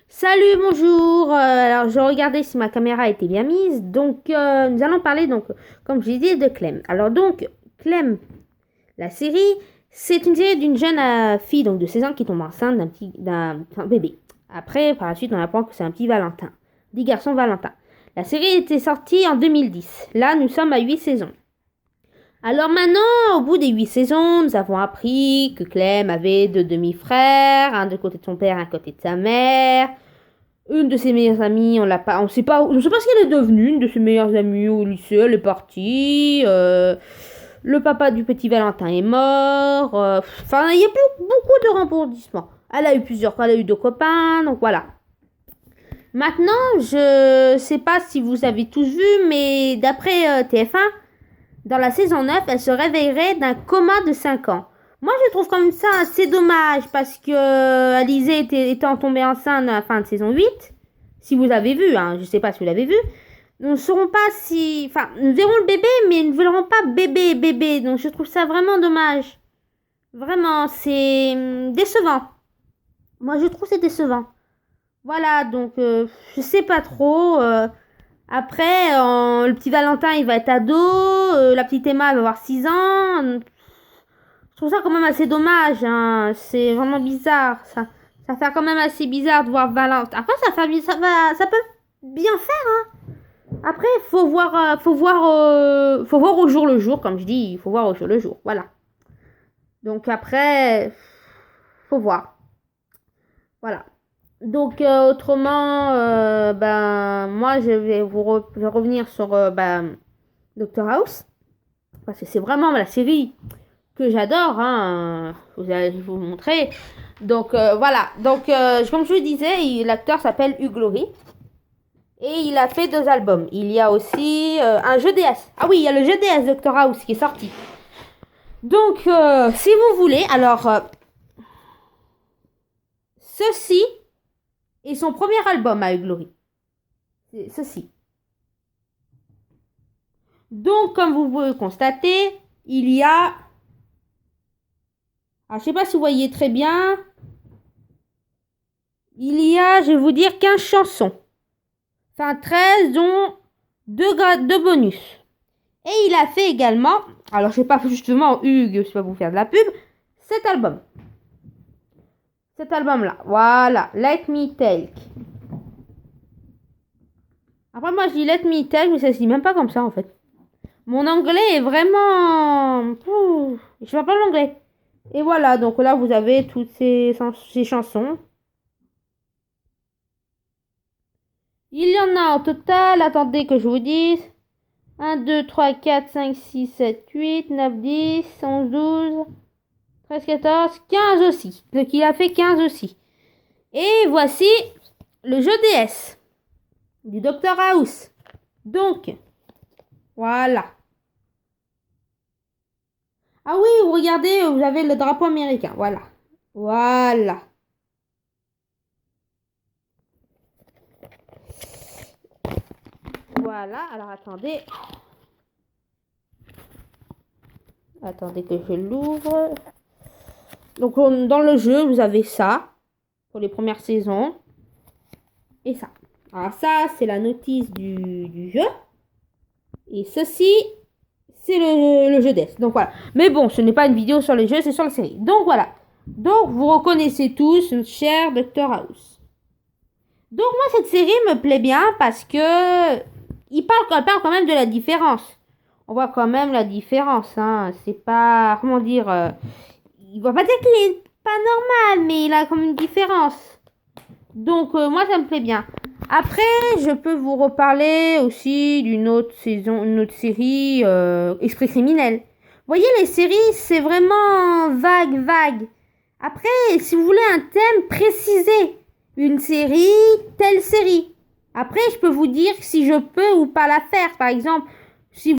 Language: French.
Salut, bonjour. Alors, je regardais si ma caméra était bien mise. Donc, nous allons parler, donc, comme je disais, de Clem. Alors, donc, Clem, la série, c'est une série d'une jeune fille, donc de 16 ans, qui tombe enceinte d'un bébé. Après, par la suite, on apprend que c'est un petit Valentin, petit garçon Valentin. La série était sortie en 2010. Là, nous sommes à 8 saisons. Alors maintenant, au bout des 8 saisons, nous avons appris que Clem avait deux demi-frères, un de côté de son père, un côté de sa mère. Une de ses meilleures amies, on sait pas ce qu'elle est devenue. Une de ses meilleures amies au lycée, elle est partie. Le papa du petit Valentin est mort. Enfin, il y a plus beaucoup de rebondissements. Elle a eu deux copains, donc voilà. Maintenant, je sais pas si vous avez tous vu, mais d'après TF1, dans la saison 9, elle se réveillerait d'un coma de 5 ans. Moi, je trouve comme ça assez dommage parce que Alizée étant tombée enceinte à la fin de saison 8, si vous avez vu, hein, je sais pas si vous l'avez vu, nous ne saurons pas si... Enfin, nous verrons le bébé, mais nous ne verrons pas bébé. Donc, je trouve ça vraiment dommage. Vraiment, c'est décevant. Moi, je trouve que c'est décevant. Voilà, donc, je sais pas trop. Après, le petit Valentin, il va être ado. La petite Emma, elle va avoir 6 ans. Je trouve ça quand même assez dommage. Hein. C'est vraiment bizarre. Ça fait quand même assez bizarre de voir Valentin. Après, ça peut bien faire. Hein. Après, faut voir au jour le jour, comme je dis. Il faut voir au jour le jour. Voilà. Donc après, faut voir. Voilà. Donc autrement, moi je vais revenir sur Doctor House parce que c'est vraiment la série que j'adore. Hein. Vous allez vous montrer. Donc voilà. Donc comme je vous disais, l'acteur s'appelle Hugh Laurie et il a fait 2 albums. Il y a aussi un jeu DS. Ah oui, il y a le jeu DS Doctor House qui est sorti. Donc si vous voulez, alors ceci est son premier album à Hugh Laurie. C'est ceci. Donc, comme vous pouvez constater, il y a... Alors, je sais pas si vous voyez très bien. Il y a, je vais vous dire, 15 chansons. Enfin, 13, dont 2 bonus. Et il a fait également... Alors, je sais pas justement, Hugues, je sais pas vous faire de la pub. Cet album. Cet album-là. Voilà. Let Me Take. Après, moi, je dis Let Me Take, mais ça se dit même pas comme ça, en fait. Mon anglais est vraiment... je parle pas l'anglais. Et voilà, donc là, vous avez toutes ces chansons. Il y en a en total, attendez que je vous dise. 1, 2, 3, 4, 5, 6, 7, 8, 9, 10, 11, 12, 13, 14, 15 aussi. Donc il a fait 15 aussi. Et voici le jeu DS du Dr House. Donc, voilà. Ah oui, regardez, vous avez le drapeau américain. Voilà. Voilà. Voilà, alors attendez. Attendez que je l'ouvre. Donc dans le jeu, vous avez ça pour les premières saisons. Et ça. Alors ça, c'est la notice du jeu. Et ceci, c'est le jeu d'Est. Donc voilà. Mais bon, ce n'est pas une vidéo sur les jeux, c'est sur la série. Donc voilà. Donc vous reconnaissez tous notre cher Dr House. Donc moi, cette série me plaît bien parce que elle parle quand même de la différence. On voit quand même la différence. Hein. C'est pas... Comment dire... il va pas dire qu'il est pas normal, mais il a comme une différence. Donc, moi, ça me plaît bien. Après, je peux vous reparler aussi d'une autre saison, une autre série, Esprit criminel. Vous voyez, les séries, c'est vraiment vague. Après, si vous voulez un thème, précisé. Une série, telle série. Après, je peux vous dire si je peux ou pas la faire. Par exemple,